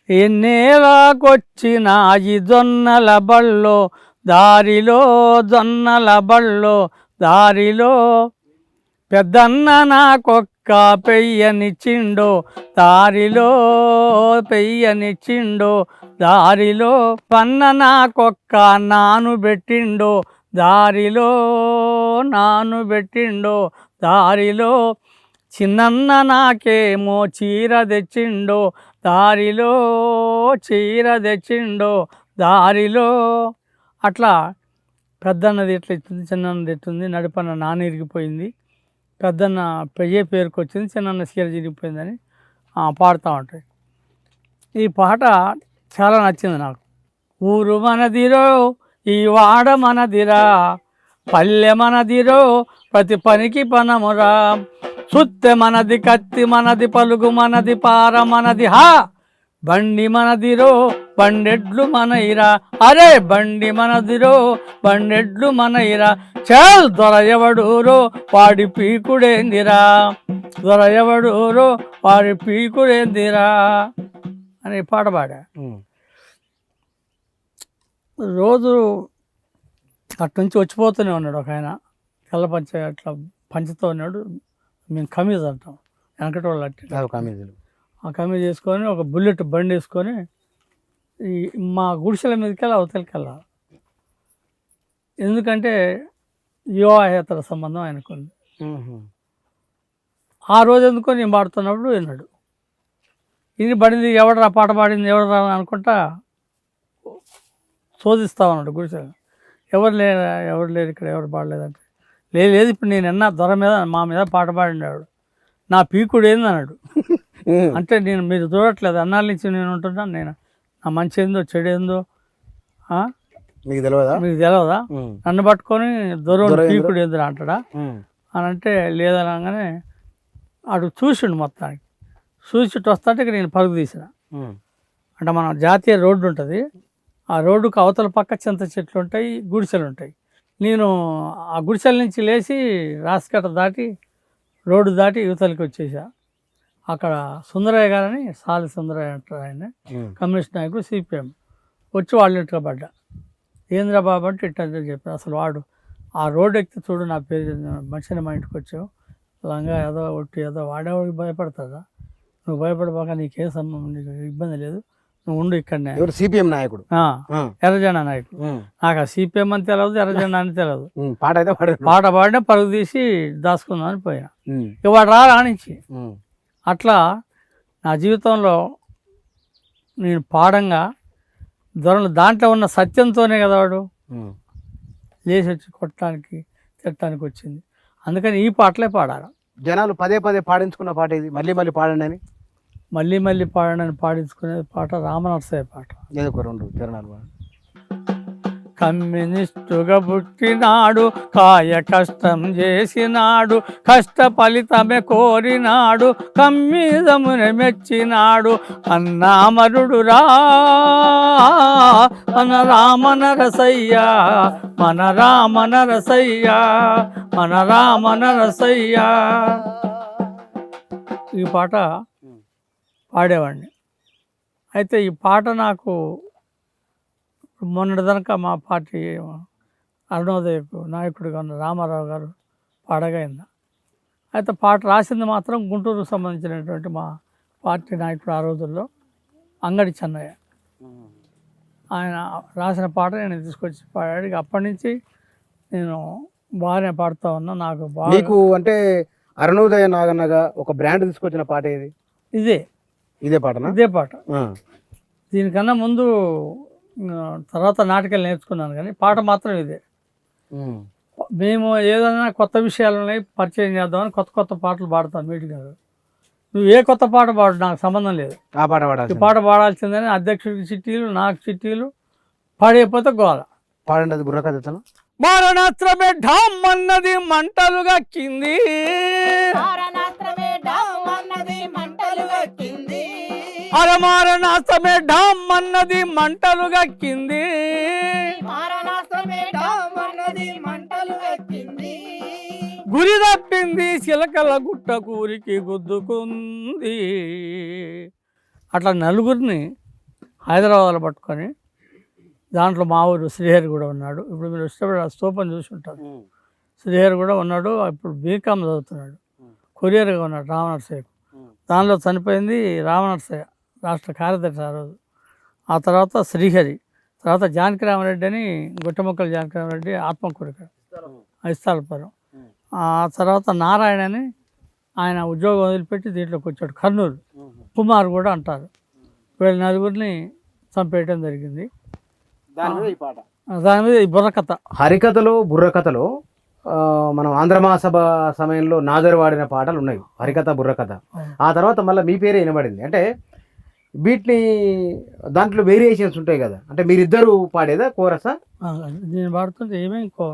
ఎన్నేలాకొచ్చిన ఈ జొన్నల బళ్ళో దారిలో జొన్నల బళ్ళో దారిలో పెద్దన్న నాకొక్క పెయ్యనిచ్చిండో దారిలో పెయ్యనిచ్చిండో దారిలో పన్న నాకొక్క నాను పెట్టిండో దారిలో నాను పెట్టిండో దారిలో చిన్నన్న నాకేమో చీర తెచ్చిండో దారిలో చీర తెచ్చిండో దారిలో. అట్లా పెద్దన్నది ఎట్లా ఇస్తుంది, చిన్నన్నది ఎట్టుంది, నడిపన్న నాన్న ఇరిగిపోయింది, పెద్దన్న పెయ్యే పేరుకు వచ్చింది, చిన్నన్న చీర చిరిగిపోయిందని పాడుతూ ఉంటాయి. ఈ పాట చాలా నచ్చింది నాకు. ఊరు మనదిరో ఈ వాడ మనదిరా, పల్లె మనదిరో ప్రతి పనికి పనమురా, సుత్తె మనది కత్తి మనది పలుగు మనది పార మనది హా, బండి మనదిరో బండెడ్లు మనయిరా, అరే బండి మనదిరో బండెడ్లు మనయిరా, చల్ దొరయవడూరో వాడి పీకుడేందిరా, దొరయవడూరో వాడి పీకుడేందిరా అని పాట పాడా. రోజు అట్నుంచి వచ్చిపోతూనే ఉన్నాడు ఒక ఆయన, తెల్ల పంచ అట్లా పంచుతూ ఉన్నాడు. మేము కమీజ్ అంటాం వెనకటి వాళ్ళు అట్లా కమీజులు. ఆ కమీజ్ వేసుకొని ఒక బుల్లెట్ బండి వేసుకొని ఈ మా గుడిసెల మీదకి వెళ్ళి అవతలకి వెళ్ళాలి. ఎందుకంటే వివాహేతర సంబంధం ఆయనకుంది. ఆ రోజు ఎందుకో నేను పాడుతున్నప్పుడు విన్నాడు. ఇది పడింది ఎవడరా పాట పాడింది ఎవడరా అనుకుంటా శోధిస్తా ఉన్నాడు గుడిసెలు. ఎవరు లేరు ఇక్కడ, ఎవరు పాడలేదంటే లేదు ఇప్పుడు నేను ఎన్నా దొర మీద మా మీద పాట పాడినాడు, నా పీకుడు ఏంది అన్నాడు. అంటే నేను మీరు చూడట్లేదు, అన్నాళ్ళ నుంచి నేను ఉంటున్నాను, నేను నా మంచి ఏందో చెడు ఏందో మీకు తెలియదా, నన్ను పట్టుకొని దొర పీకుడు ఏందిరా అంటాడా అని అంటే లేదనగానే అటు చూసిండు. మొత్తానికి చూసిట్టు వస్తాంటే ఇక నేను పరుగు తీసిన. అంటే మన జాతీయ రోడ్డు ఉంటుంది, ఆ రోడ్డుకు అవతల పక్క చింత చెట్లు ఉంటాయి, గుడిసెలు ఉంటాయి. నేను ఆ గుడిసెల నుంచి లేచి రాసికట్ట దాటి రోడ్డు దాటి యువతలకి వచ్చేసా. అక్కడ సుందరయ్య గారని, సాలి సుందరయ్య అంటారు, ఆయన కమ్యూనిస్ట్ నాయకుడు, సిపిఎం, వచ్చి వాళ్ళ ఇంటికి పడ్డా. ఏంద్రా బాబు అంటే ఇట్లా చెప్పాను. అసలు వాడు ఆ రోడ్డు ఎక్కితే చూడు నా పేరు మనిషిని మా ఇంటికి వచ్చావు, లంగా ఏదో ఒట్టి ఏదో వాడేవాడికి భయపడతాడా, నువ్వు భయపడబాక, నీకేం సంబంధం, నీకు ఇబ్బంది లేదు, నువ్వు ఉండు ఇక్కడనే. సిపిఎం నాయకుడు, ఎర్రజెండా నాయకుడు. నాకు ఆ సిపిఎం అని తెలియదు, ఎర్రజెండా అని తెలియదు. పాట పాడినా పరుగు తీసి దాచుకుందామని పోయినా. ఇక వాడు రానిచ్చి అట్లా నా జీవితంలో నేను పాడంగా దొరలు దాంట్లో ఉన్న సత్యంతోనే కదా వాడు లేచి వచ్చి కొట్టడానికి తిట్టడానికి వచ్చింది. అందుకని ఈ పాటలే పాడాలి. జనాలు పదే పదే పాడించుకున్న పాట ఇది, మళ్ళీ మళ్ళీ పాడండి అని, మళ్ళీ మళ్ళీ పాడని పాడించుకునే పాట రామనరసయ్య పాట. ఏదో ఒక 2 చరణాలు. కమ్యూనిస్టుగా పుట్టినాడు, కాయ కష్టం చేసినాడు, కష్ట ఫలితమే కోరినాడు, కమ్యూనిజముని మెచ్చినాడు, అన్నామరుడురా మన రామనరసయ్య, మన రామనరసయ్య, మన రామనరసయ్య. ఈ పాట పాడేవాడిని. అయితే ఈ పాట నాకు మొన్నటిదనక మా పార్టీ అరుణోదయకు నాయకుడిగా ఉన్న రామారావు గారు పాడగైంది. అయితే పాట రాసింది మాత్రం గుంటూరుకు సంబంధించినటువంటి మా పార్టీ నాయకుడు ఆ రోజుల్లో అంగడి చెన్నయ్య. ఆయన రాసిన పాట నేను తీసుకొచ్చి పాడాడు. అప్పటి నుంచి నేను బాగానే పాడుతూ ఉన్నా. నాకు బాగా అంటే అరుణోదయ నాగన్నగా ఒక బ్రాండ్ తీసుకొచ్చిన పాట ఏది? ఇదే పాట. ఇదే పాట. దీనికన్నా ముందు తర్వాత నాటకాలు నేర్చుకున్నాను, కానీ పాట మాత్రం ఇదే. మేము ఏదైనా కొత్త విషయాలని పరిచయం చేద్దామని కొత్త కొత్త పాటలు పాడతాం మీటింగ్. నువ్వు ఏ కొత్త పాట పాడు, నాకు సంబంధం లేదు, ఆ పాట పాడాలి, ఈ పాట పాడాల్సిందని అధ్యక్షుడికి చిట్టీలు, నాకు చిట్టీలు, పాడైపోతే గోల. పాడండి బుర్రకథను. మారణాస్త్రమే ఢామ్ అన్నది మంటలుగా కింది, అరమారణాస్త్రమే ఢామ్ అన్నది మంటలుగా కింది, గురి తప్పింది చిలకల గుట్ట కూరికి గుద్దుకుంది. అట్లా నలుగురిని హైదరాబాద్లో పట్టుకొని దాంట్లో మా ఊరు శ్రీహరి కూడా ఉన్నాడు. ఇప్పుడు మీరు ఇష్టపడి ఆ స్తూపం చూసి ఉంటారు. శ్రీహరి కూడా ఉన్నాడు. ఇప్పుడు బీకామ్ చదువుతున్నాడు. కొరియర్గా ఉన్నాడు రామనరసయ్య. దానిలో చనిపోయింది రామనరసయ్య, రాష్ట్ర కార్యదర్శి ఆ రోజు. ఆ తర్వాత శ్రీహరి, తర్వాత జానకి రామరెడ్డి అని గుట్టముక్కల జానకి రామరెడ్డి ఆత్మకూరిక ఇస్తాలపురం. ఆ తర్వాత నారాయణ అని ఆయన ఉద్యోగం వదిలిపెట్టి దీంట్లోకి వచ్చాడు, కర్నూలు. కుమార్ కూడా అంటారు. వీళ్ళ నలుగురిని చంపేయడం జరిగింది. దాని మీద ఈ బుర్రకథ. హరికథలో బుర్రకథలో మనం ఆంధ్ర మహాసభ సమయంలో నాదరు వాడిన పాటలు ఉన్నాయి, హరికథ బుర్రకథ. ఆ తర్వాత మళ్ళీ మీ పేరే వినబడింది. అంటే వీటిని దాంట్లో వేరియేషన్స్ ఉంటాయి కదా, అంటే మీరిద్దరు పాడేదా కోరసా? నేను పాడుతుంటే ఏమీ ఇంకో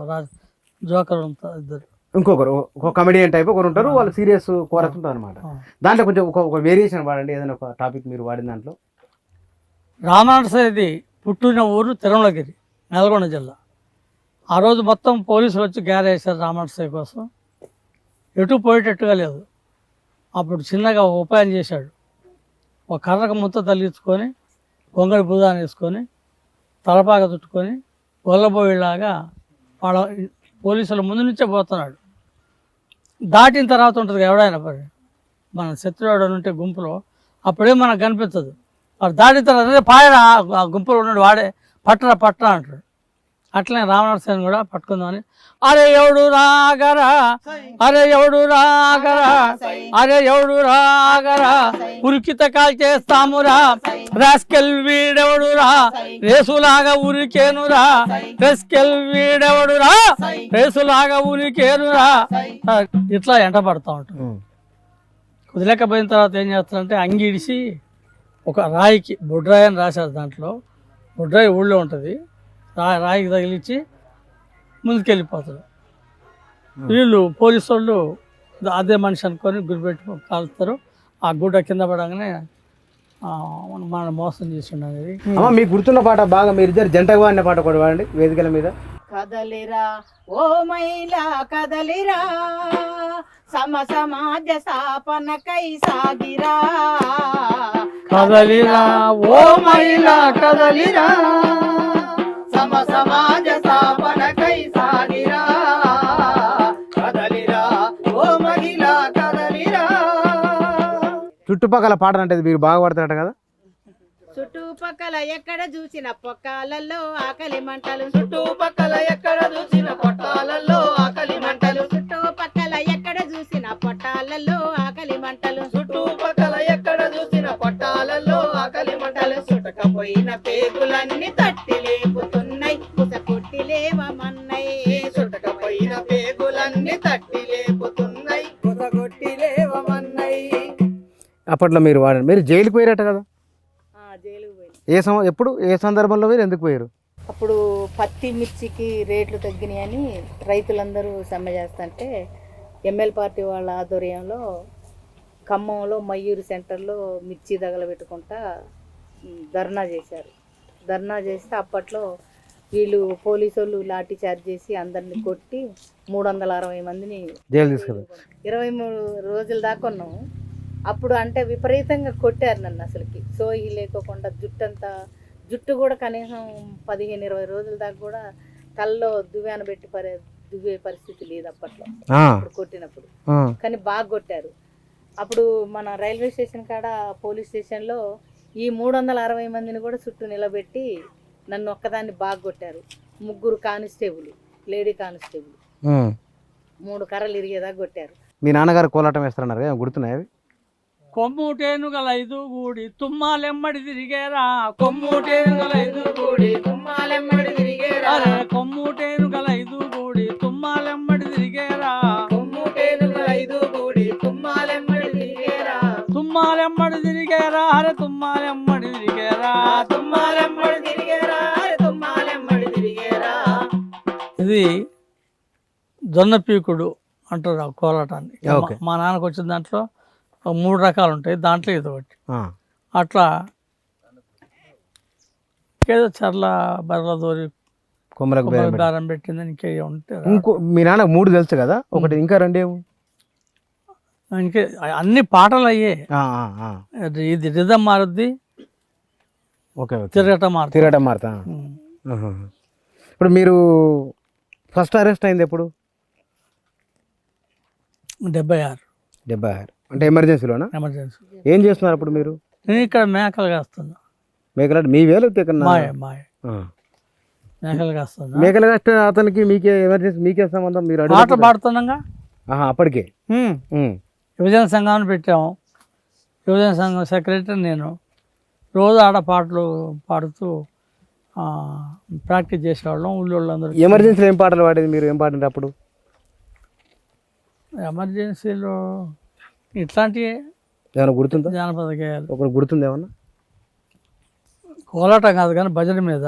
జోకర్ ఇద్దరు, ఇంకొకరు ఒక కమెడియన్ టైప్ ఒకరు ఉంటారు, వాళ్ళు సీరియస్ కోరస్ ఉంటారు అనమాట. దాంట్లో కొంచెం ఒక వేరియేషన్ వాడండి, ఏదైనా ఒక టాపిక్ మీరు వాడిన దాంట్లో. రామనరసయ్యది పుట్టిన ఊరు తిరుమలగిరి, నల్గొండ జిల్లా. ఆ రోజు మొత్తం పోలీసులు వచ్చి వేశారు రామనరసయ్య కోసం. ఎటు పోయేటట్టుగా లేదు. అప్పుడు చిన్నగా ఒక ఉపాయం చేశాడు. ఒక కర్రకు ముద్ద తగిలించుకొని, గొంగడి భుజాన్ని వేసుకొని, తలపాక చుట్టుకొని, గొల్లబోయేలాగా వాళ్ళ పోలీసుల ముందు నుంచే పోతున్నాడు. దాటిన తర్వాత ఉంటుంది ఎవడైనా పడి మన శత్రువాడు ఉంటే గుంపులో, అప్పుడేం మనకు కనిపించదు. వాడు దాటిన తర్వాత పాయరా ఆ గుంపులో ఉన్నాడు, వాడే పట్టరా అంటాడు. అట్లనే రామనరసయ్యను కూడా పట్టుకుందామని, అరే ఎవడు రాగరా, అరే ఎవడు రాగరా, అరే ఎవడు రాగరా, ఉరికిత కాల్ చేస్తామురా, రాస్కెల్ వీడెవడురా, రేసులాగా ఉరికేనురా, రాస్కెల్ వీడెవడురా, రేసులాగా ఉరికేనురా, ఇట్లా ఎంట పడతా ఉంటాడు. కుదిలేకపోయిన తర్వాత ఏం చేస్తారంటే అంగిడిసి ఒక రాయికి బుడ్రాయి అని రాశారు. దాంట్లో బుడ్రాయి ఊళ్ళో ఉంటుంది, రాయికి తగిలించి ముందుకెళ్ళిపోతారు. వీళ్ళు పోలీసు వాళ్ళు అదే మనిషి అనుకొని గురిపెట్టి కాలుస్తారు. ఆ గుడ్డ కింద పడగానే మనం మోసం చేస్తుండే అనేది. మీకు గుర్తున్న పాట బాగా మీరిద్దరు జంటగా వాడిన పాట కూడా వాడండి వేదికల మీద. కదలిరా ఓ మైలా కదలిరా, సమాజ స్థాపనకై సాగిరా, కదలిరా ఓ మైలా కదలిరా, సమాజ స్థాపనకై సాగిరా, కదలిరా ఓ మహిళ కదలిరా. చుట్టుపక్కల పాటలు అంటే మీరు బాగా పాడతారట కదా. చుట్టుపక్కల ఎక్కడ చూసిన పొక్కాలలో ఆకలి మంటలు, చుట్టుపక్కల ఎక్కడ చూసిన పొట్టాలలో ఆకలి మంటలు, చుట్టుపక్కల ఎక్కడ చూసిన పొట్టాలలో ఆకలి మంటలు, చుట్టుపక్కల ఎక్కడ చూసిన పొట్టాలలో ఆకలి మంటలు, చుట్టకపోయిన పేగులన్నీ తట్టి లేపుతున్నాయి, కుస కొట్టి లేవమన్నాయి, చుట్టకపోయిన పేగులన్నీ తట్టి లేపుతున్నాయి, కుస కొట్టి లేవమన్నాయి. అప్పట్లో మీరు వాడండి. మీరు జైలుకి పోయారట కదా, జైలుకు పోయి ఎప్పుడు ఏ సందర్భంలో మీరు ఎందుకు పోయారు? అప్పుడు పత్తి మిర్చికి రేట్లు తగ్గినాయని రైతులందరూ సమ్మె చేస్తుంటే ఎమ్మెల్యే పార్టీ వాళ్ళ ఆధ్వర్యంలో ఖమ్మంలో మయూరి సెంటర్లో మిర్చి తగలబెట్టుకుంటా ధర్నా చేశారు. ధర్నా చేస్తే అప్పట్లో వీళ్ళు పోలీసు వాళ్ళు లాఠీ చార్జ్ చేసి అందరిని కొట్టి 360 మందిని జైలు తీసుకెళ్ళారు. 23 రోజుల దాకా ఉన్నాము. అప్పుడు అంటే విపరీతంగా కొట్టారు నన్ను. అసలుకి సోయి లేకోకుండా జుట్టు కూడా కనీసం 15-20 రోజుల దాకా కూడా తలలో దువ్వాన పెట్టి దువ్వే పరిస్థితి లేదు అప్పట్లో, అప్పుడు కొట్టినప్పుడు. కానీ బాగా కొట్టారు. అప్పుడు మన రైల్వే స్టేషన్ కాడ పోలీస్ స్టేషన్లో ఈ 360 మందిని కూడా చుట్టూ నిలబెట్టి నన్ను ఒక్కదాన్ని బాగా కొట్టారు. 3 కానిస్టేబుల్, లేడీ కానిస్టేబుల్ 3 కర్రలు ఇరిగేదాకా కొట్టారు. మీ నాన్నగారు కోలాటం వేస్తారన్నారు కదా, గుర్తున్నాయి అవి? కొమ్ముటేనుగల 5 గూడి తుమ్మాలెమ్మడి తిరిగేరా, కొమ్ముటేనుగల 5 గూడి తుమ్మాలెమ్మడి తిరిగేరా, కొమ్ముటేనుగల 5 గూడి తుమ్మాలెమ్మడి తిరిగేరా, కొమ్ముటేనుగల 5 గూడి తుమ్మాలెమ్మడి తిరిగేరా, తుమ్మాలెమ్మడి తిరిగేరా, అరే తుమ్మాలెమ్మడి తిరిగేరా, తుమ్మాలెమ్మడి తిరిగేరా, అరే తుమ్మాలెమ్మడి తిరిగేరా. ఇది జొన్న పీకుడు అంటారు ఆ కోలాటాన్ని. మా నాన్నకు వచ్చిన దాంట్లో 3 రకాలు ఉంటాయి, దాంట్లో ఇది ఒకటి. అట్లా ఏదో చర్ల బర్రెల దోరి కొమ్మలకు బేరం పెట్టిందని ఇంకే ఉంటే మీ నాన్న 3 తెలుసు కదా, ఒకటి ఇంకా 2 ఇంకే అన్ని పాటలు అయ్యే. ఇది రిధం మారుద్ది, ఓకే ఓకే. తిరగటం మారుతా తిరగటం మారుతా. ఆహా. ఇప్పుడు మీరు ఫస్ట్ అరెస్ట్ అయింది ఎప్పుడు? 76 76. అంటే ఎమర్జెన్సీలోనా? ఎమర్జెన్సీ. ఏం చేస్తున్నారు అప్పుడు మీరు? నేను ఇక్కడ మేకలు కాస్తున్నా. మేకలు మీ వేలు మాయ మేకలు కాస్తున్నా. మేకలు కాస్తే అతనికి మీకే ఎమర్జెన్సీ మీకే సంబంధం? మీరు పాట పాడుతున్నాగా. అప్పటికే యువజన సంఘాన్ని పెట్టాము. యువజన సంఘం సెక్రటరీ నేను. రోజు ఆడ పాటలు పాడుతూ ప్రాక్టీస్ చేసేవాళ్ళం ఊళ్ళో వాళ్ళందరూ. ఎమర్జెన్సీలో ఏం పాటలు పాడేది మీరు? ఏం పాడినారు అప్పుడు ఎమర్జెన్సీలో? ఇట్లాంటివి ఏమైనా గుర్తుందా? జానపద గేయాలు. ఒకటి గుర్తుంది ఏమన్నా? కోలాటం కాదు కానీ భజన మీద.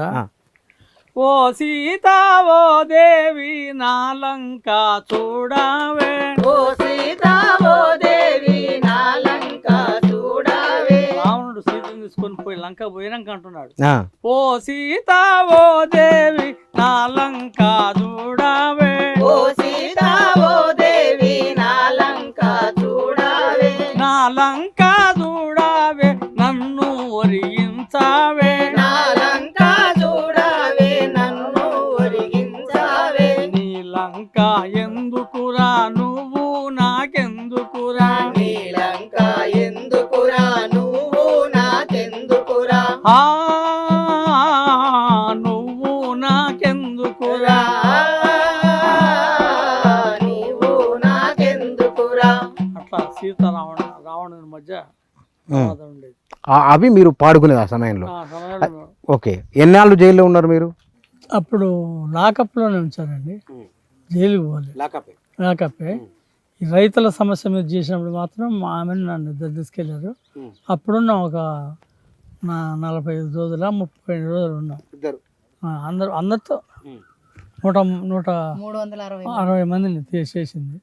ఓ సీతా ఓ దేవి నా లంక చూడవే, ఓ సీతా ఓ దేవి నా లంక చూడవే. రావణుడు సీతను తీసుకొని పోయి లంక పోయినాక అంటున్నాడు, ఆ. ఓ సీతా ఓ దేవి నా లంక చూడవే, ఓ సీతా ఓ దేవి నా లంక చూడవే. నా లంక చూడవే నన్ను ఒరిగించావే, నా లంక చూడవే నన్ను ఒరిగించావే. నీ లంక ఎందుకురా నువ్వు నాకెందుకురా, నీ లంక ఎందుకురా నువ్వు నాకెందుకురా, ఆ నువ్వు నాకెందుకురా. నీవు నాకెందుకురా. అట్లా రావణుని మధ్య వివాదం ఉండేది అవి మీరు పాడుకునేది ఆ సమయంలో? ఆ సమయంలో. ఓకే. ఎన్నాళ్ళు జైల్లో ఉన్నారు మీరు? అప్పుడు లాకప్లోనే ఉంచారండి, జైలుకి పోలే. లాకప్పే. ఈ రైతుల సమస్య మీద చేసినప్పుడు మాత్రం మా ఆమెను నన్ను ఇద్దరు తీసుకెళ్ళారు. అప్పుడున్న ఒక 45 రోజుల 30 రోజులు ఉన్నాం అందరితో. 160 మందిని చేసింది.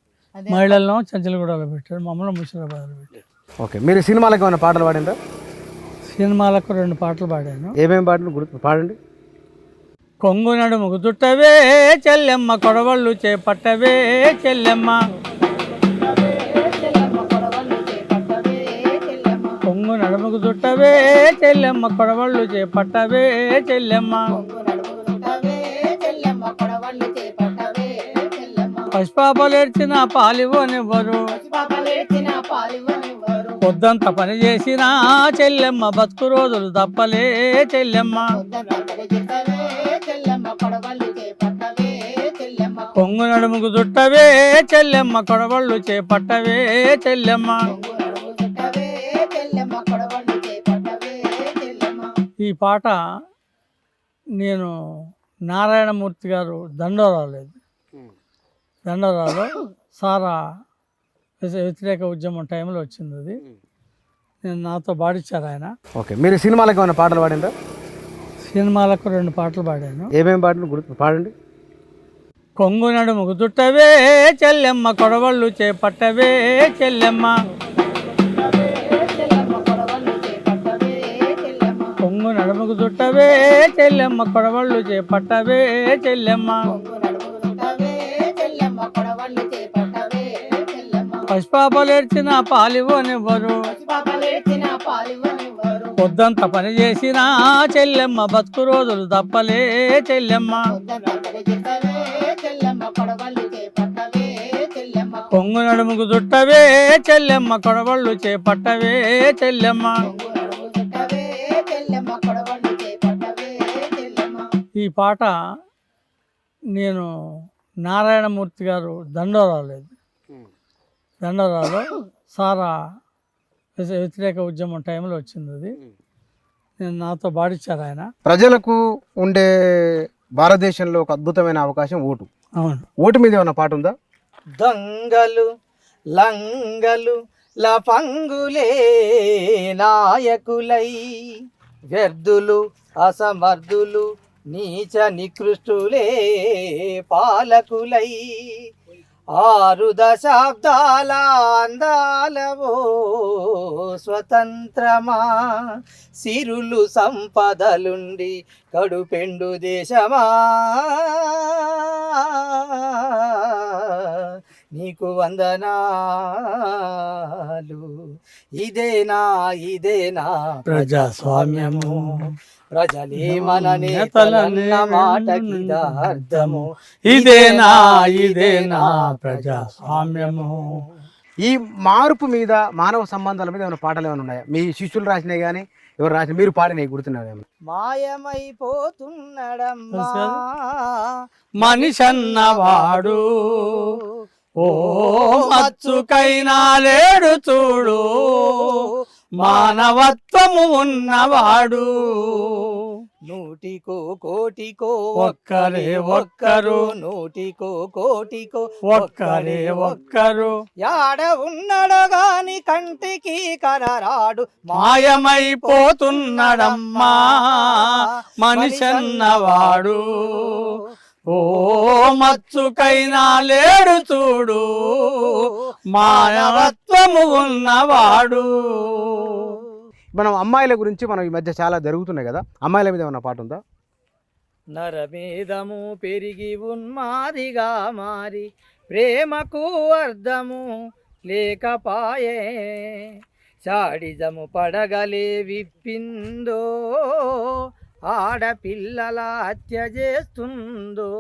మహిళలను చంచలగూడలో పెట్టారు, మమ్మల్ని ముషిరాబాద్లో పెట్టారు. ఓకే. మీరు సినిమాలకు ఏమైనా పాటలు పాడిందా? సినిమాలకు 2 పాటలు పాడాను. ఏమేమి పాటలు గుర్తు పాడండి. కొంగు నడుముకు చుట్టవే చెల్లెమ్మ, కొడవళ్ళు చేపట్టవే చెల్లెమ్మ, కొంగు నడుముకు చుట్టవే చెల్లెమ్మ, కొడవళ్ళు చేపట్టవే చెల్లెమ్మ, పసిపాపలేర్చిన పాలివనివ్వరు, పొద్దంత పని చేసిన చెల్లెమ్మ, బతుకు రోజులు తప్పలే చెల్లెమ్మ, కొంగు నడుముకు చుట్టవే చెల్లెమ్మ, కొడవళ్ళు చేపట్టవే చెల్లెమ్మ. ఈ పాట నేను నారాయణమూర్తి గారు దండోరాలో సారా వ్యతిరేక ఉద్యమం టైంలో వచ్చింది అది. నేను నాతో పాడించారు ఆయన. ఓకే. మీరు సినిమాలకు ఏమైనా పాటలు పాడిందా? సినిమాలకు 2 పాటలు పాడాను. ఏమేమి పాటలు గుర్తు పాడండి. కొంగు నడుముకు చుట్టవే చెల్లెమ్మ, కొడవళ్ళు చేపట్టవే చెల్లెమ్మ, కొంగు నడుముకు చుట్టవే చెల్లెమ్మ, కొడవళ్ళు చేపట్టవే చెల్లెమ్మ, పసిపాపలేర్చిన పాలివనివ్వరు, పొద్దంత పని చేసిన చెల్లెమ్మ, బతుకు రోజులు తప్పలే చెల్లెమ్మ, కొంగు నడుముకు చుట్టవే చెల్లెమ్మ, కొడవళ్ళు చేపట్టవే చెల్లెమ్మ. ఈ పాట నేను నారాయణమూర్తి గారు దండోరాలో సారా వ్యతిరేక ఉద్యమం టైంలో వచ్చింది అది. నేను నాతో పాడించారు ఆయన. ప్రజలకు ఉండే భారతదేశంలో ఒక అద్భుతమైన అవకాశం ఓటు. అవును. ఓటు మీద ఏమైనా పాట ఉందా? దొంగలు లంగలు లఫంగులే నాయకులై, వ్యర్థులు అసమర్థులు నీచ నికృష్టులే పాలకులై, 6 దశాబ్దాల అందాలవో స్వతంత్రమా, సిరులు సంపదలుండి కడుపెండు దేశమా, నీకు వందనాలు. ఇదేనా ప్రజాస్వామ్యము ప్రజలే మన నేతలన్న మాటకి అర్థము. ఇదేనా ప్రజాస్వామ్యము. ఈ మార్పు మీద మానవ సంబంధాల మీద ఏమైనా పాటలు ఏమైనా ఉన్నాయా? మీ శిష్యులు రాసినాయి కానీ ఎవరు రాసిన మీరు పాడినవి గుర్తున్నాయి? మాయమైపోతున్నడమ్మా మనిషన్నవాడు ఓ మచ్చుకైనా లేడు చూడు, మానవత్వము ఉన్నవాడు. నూటికో కోటికో ఒక్కరే ఒక్కరు, నూటికో కోటికో ఒక్కరే ఒక్కరు. యాడ ఉన్నడు గాని కంటికి కనరాడు. మాయమైపోతున్నడమ్మా మనిషన్నవాడు ఓ మచ్చుకైనా లేడు చూడు, మానవత్వము ఉన్నవాడు. మనం అమ్మాయిల గురించి మనం ఈ మధ్య చాలా జరుగుతున్నాయి కదా, అమ్మాయిల మీద ఏమన్నా పాట ఉందా? నరమేధము పెరిగి ఉన్మాదిగా మారి ప్రేమకు అర్థము లేకపాయే, చాడిజము పడగలే విప్పిందో, ఆడపిల్లల హత్య చేస్తుందో.